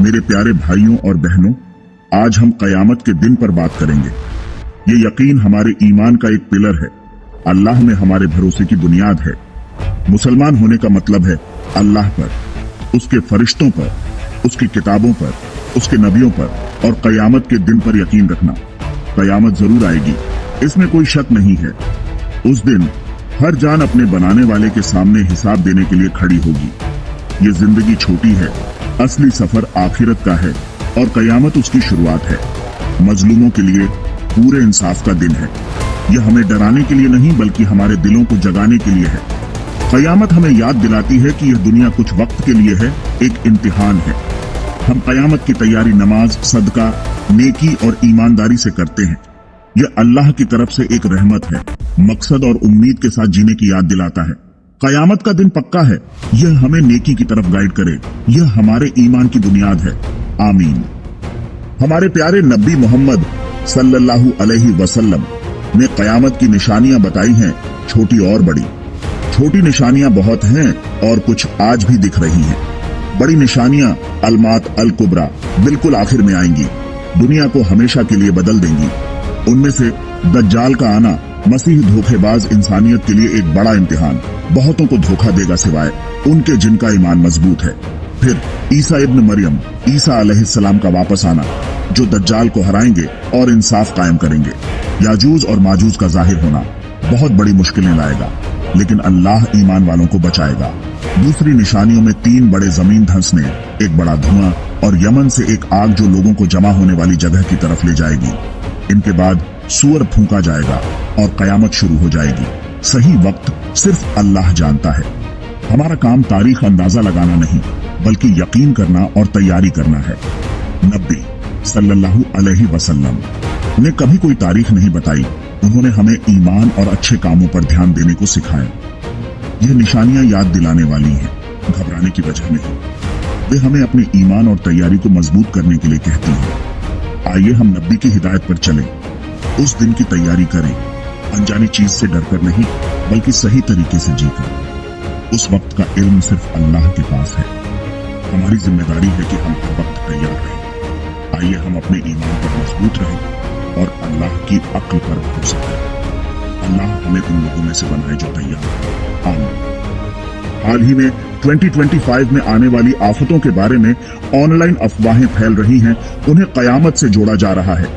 मेरे प्यारे भाइयों और बहनों, आज हम कयामत के दिन पर बात करेंगे। ये यकीन हमारे ईमान का एक पिलर है, अल्लाह में हमारे भरोसे की बुनियाद है। मुसलमान होने का मतलब है अल्लाह पर, उसके फरिश्तों पर, उसकी किताबों पर, उसके नबियों पर और कयामत के दिन पर यकीन रखना। कयामत जरूर आएगी, इसमें कोई शक नहीं है। उस दिन हर जान अपने बनाने वाले के सामने हिसाब देने के लिए खड़ी होगी। ये जिंदगी छोटी है, असली सफर आखिरत का है और कयामत उसकी शुरुआत है। मजलूमों के लिए पूरे इंसाफ का दिन है। यह हमें डराने के लिए नहीं बल्कि हमारे दिलों को जगाने के लिए है। कयामत हमें याद दिलाती है कि यह दुनिया कुछ वक्त के लिए है, एक इम्तिहान है। हम कयामत की तैयारी नमाज, सदका, नेकी और ईमानदारी से करते हैं। यह अल्लाह की तरफ से एक रहमत है, मकसद और उम्मीद के साथ जीने की याद दिलाता है। कयामत का दिन पक्का है, यह हमें नेकी की तरफ गाइड करे। यह हमारे ईमान की बुनियाद है। आमीन। हमारे प्यारे नबी मोहम्मद सल्लल्लाहु अलैहि वसल्लम ने कयामत की निशानियां बताई हैं, छोटी और बड़ी। छोटी निशानियां बहुत हैं और कुछ आज भी दिख रही हैं। बड़ी निशानियां अलमात अल कुबरा बिल्कुल आखिर में आएंगी, दुनिया को हमेशा के लिए बदल देंगी। उनमें से दज्जाल का आना, मसीह धोखेबाज इंसानियत के लिए एक बड़ा इम्तिहान, बहुतों को धोखा देगा सिवाय उनके जिनका ईमान मजबूत है। फिर ईसा इब्न मरियम, ईसा अलैहिस्सलाम का वापस आना, जो दज्जाल को हराएंगे और इंसाफ कायम करेंगे। याजूज और माजूज का जाहिर होना बहुत बड़ी मुश्किलें लाएगा, लेकिन अल्लाह ईमान वालों को बचाएगा। दूसरी निशानियों में 3 बड़े जमीन धंसने, एक बड़ा धुआं और यमन से एक आग जो लोगों को जमा होने वाली जगह की तरफ ले जाएगी। इनके बाद सूअर फूंका जाएगा और कयामत शुरू हो जाएगी। सही वक्त सिर्फ अल्लाह जानता है। हमारा काम तारीख अंदाजा लगाना नहीं बल्कि यकीन करना और तैयारी करना है। नबी सल्लल्लाहु अलैहि वसल्लम ने कभी कोई तारीख नहीं बताई, उन्होंने हमें ईमान और अच्छे कामों पर ध्यान देने को सिखाया। ये निशानियां याद दिलाने वाली हैं, घबराने की वजह नहीं। वे हमें अपने ईमान और तैयारी को मजबूत करने के लिए कहती हैं। आइए हम नबी की हिदायत पर चलें, उस दिन की तैयारी करें, अनजानी चीज से डरकर नहीं बल्कि सही तरीके से जीकर। उस वक्त का इल्म सिर्फ अल्लाह के पास है। हमारी जिम्मेदारी है कि हम हर वक्त तैयार रहें। आइए हम अपने ईमान पर मजबूत रहें और अल्लाह की अक्ल पर भरोसा करें। अल्लाह हमें उन लोगों में से बनाए जो तैयार हैं। आमीन। हाल ही में 2025 में आने वाली आफतों के बारे में ऑनलाइन अफवाहें फैल रही हैं, उन्हें कयामत से जोड़ा जा रहा है।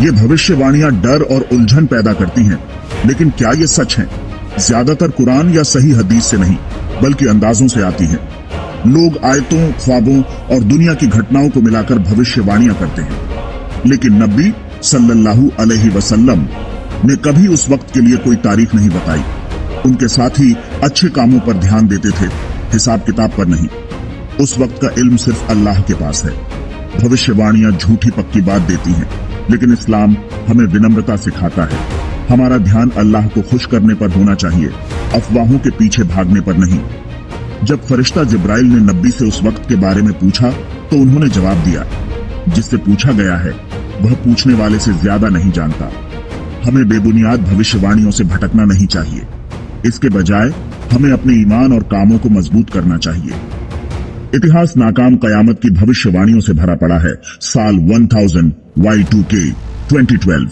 ये भविष्यवाणियां डर और उलझन पैदा करती हैं, लेकिन क्या ये सच है? ज्यादातर कुरान या सही हदीस से नहीं बल्कि अंदाजों से आती है। लोग आयतों, ख्वाबों और दुनिया की घटनाओं को मिलाकर भविष्यवाणियां करते हैं, लेकिन नबी सल्लल्लाहु अलैहि वसल्लम ने कभी उस वक्त के लिए कोई तारीख नहीं बताई। उनके साथ ही अच्छे कामों पर ध्यान देते थे, हिसाब किताब पर नहीं। उस वक्त का इल्म सिर्फ अल्लाह के पास है। भविष्यवाणियां झूठी पक्की बात देती हैं, लेकिन इस्लाम हमें विनम्रता सिखाता है। हमारा ध्यान अल्लाह को खुश करने पर होना चाहिए, अफवाहों के पीछे भागने पर नहीं। जब फरिश्ता जिब्राइल ने नबी से उस वक्त के बारे में पूछा तो उन्होंने जवाब दिया, जिससे पूछा गया है वह पूछने वाले से ज्यादा नहीं जानता। हमें बेबुनियाद भविष्यवाणियों से भटकना नहीं चाहिए, इसके बजाय हमें अपने ईमान और कामों को मजबूत करना चाहिए। इतिहास नाकाम कयामत की भविष्यवाणियों से भरा पड़ा है। साल 1000 Y2K 2012,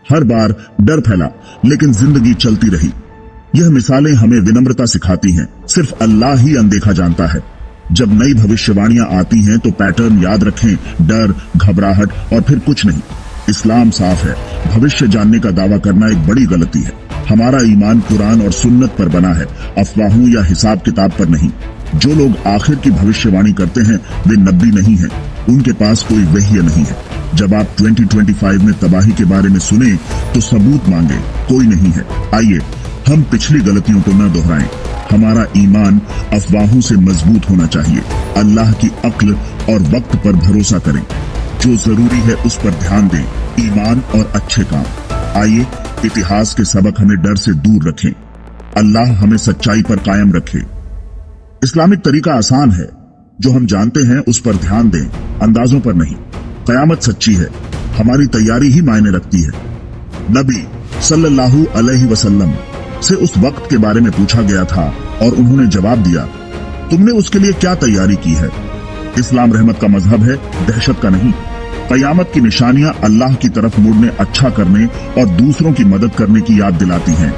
हर बार डर फैला लेकिन जिंदगी चलती रही। यह मिसालें हमें विनम्रता सिखाती हैं, सिर्फ अल्लाह ही अनदेखा जानता है। जब नई भविष्यवाणियां आती हैं तो पैटर्न याद रखें, डर, घबराहट और फिर कुछ नहीं। इस्लाम साफ है, भविष्य जानने का दावा करना एक बड़ी गलती है। हमारा ईमान कुरान और सुन्नत पर बना है, अफवाहों या हिसाब किताब पर नहीं। जो लोग आखिर की भविष्यवाणी करते हैं वे नबी नहीं हैं, उनके पास कोई वही नहीं है। जब आप 2025 में तबाही के बारे में सुने तो सबूत मांगे, कोई नहीं है। आइए हम पिछली गलतियों को न दोहराएं। हमारा ईमान अफवाहों से मजबूत होना चाहिए। अल्लाह की अक्ल और वक्त पर भरोसा करें। जो जरूरी है उस पर ध्यान दें, ईमान और अच्छे काम। आइए इतिहास के सबक हमें डर से दूर रखें। अल्लाह हमें सच्चाई पर कायम रखे। इस्लामिक तरीका आसान है, जो हम जानते हैं उस पर ध्यान दें, अंदाजों पर नहीं। कयामत सच्ची है, हमारी तैयारी ही मायने रखती है। नबी सल्लल्लाहु अलैहि वसल्लम से उस वक्त के बारे में पूछा गया था और उन्होंने जवाब दिया, तुमने उसके लिए क्या तैयारी की है? इस्लाम रहमत का मजहब है, दहशत का नहीं। कयामत की निशानियां अल्लाह की तरफ मुड़ने, अच्छा करने और दूसरों की मदद करने की याद दिलाती हैं।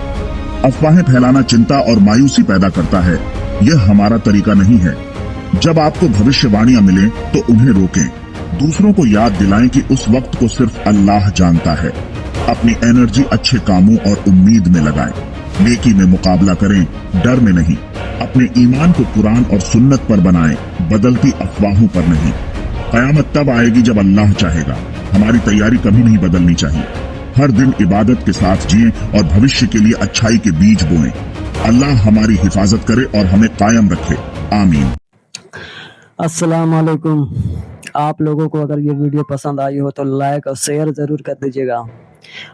अफवाहें फैलाना चिंता और मायूसी पैदा करता है। यह हमारा तरीका नहीं है। जब आपको भविष्यवाणियां मिलें तो उन्हें रोकें। दूसरों को याद दिलाएं कि उस वक्त को सिर्फ अल्लाह जानता है। अपनी एनर्जी अच्छे कामों और उम्मीद में लगाएं। नेकी में मुकाबला करें, डर में नहीं। अपने ईमान को कुरान और सुन्नत पर बनाएं, बदलती अफवाहों पर नहीं। कयामत तब आएगी जब अल्लाह चाहेगा। हमारी तैयारी कभी नहीं बदलनी चाहिए। हर दिन इबादत के साथ जिएं और भविष्य के लिए अच्छाई के बीज बोएं। अल्लाह हमारी हिफाजत करे और हमें कायम रखे। आमीन। अस्सलाम वालेकुम। आप लोगों को अगर ये वीडियो पसंद आई हो तो लाइक और शेयर ज़रूर कर दीजिएगा,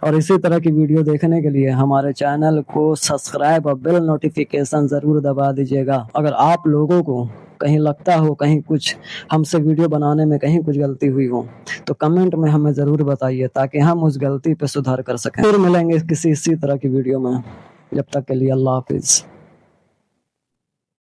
और इसी तरह की वीडियो देखने के लिए हमारे चैनल को सब्सक्राइब और बेल नोटिफिकेशन ज़रूर दबा दीजिएगा। अगर आप लोगों को कहीं लगता हो कहीं कुछ हमसे वीडियो बनाने में कहीं कुछ गलती हुई हो तो कमेंट में हमें ज़रूर बताइए, ताकि हम उस गलती पे सुधार कर सकें। फिर मिलेंगे किसी इसी तरह की वीडियो में। जब तक के लिए अल्लाह हाफिज़।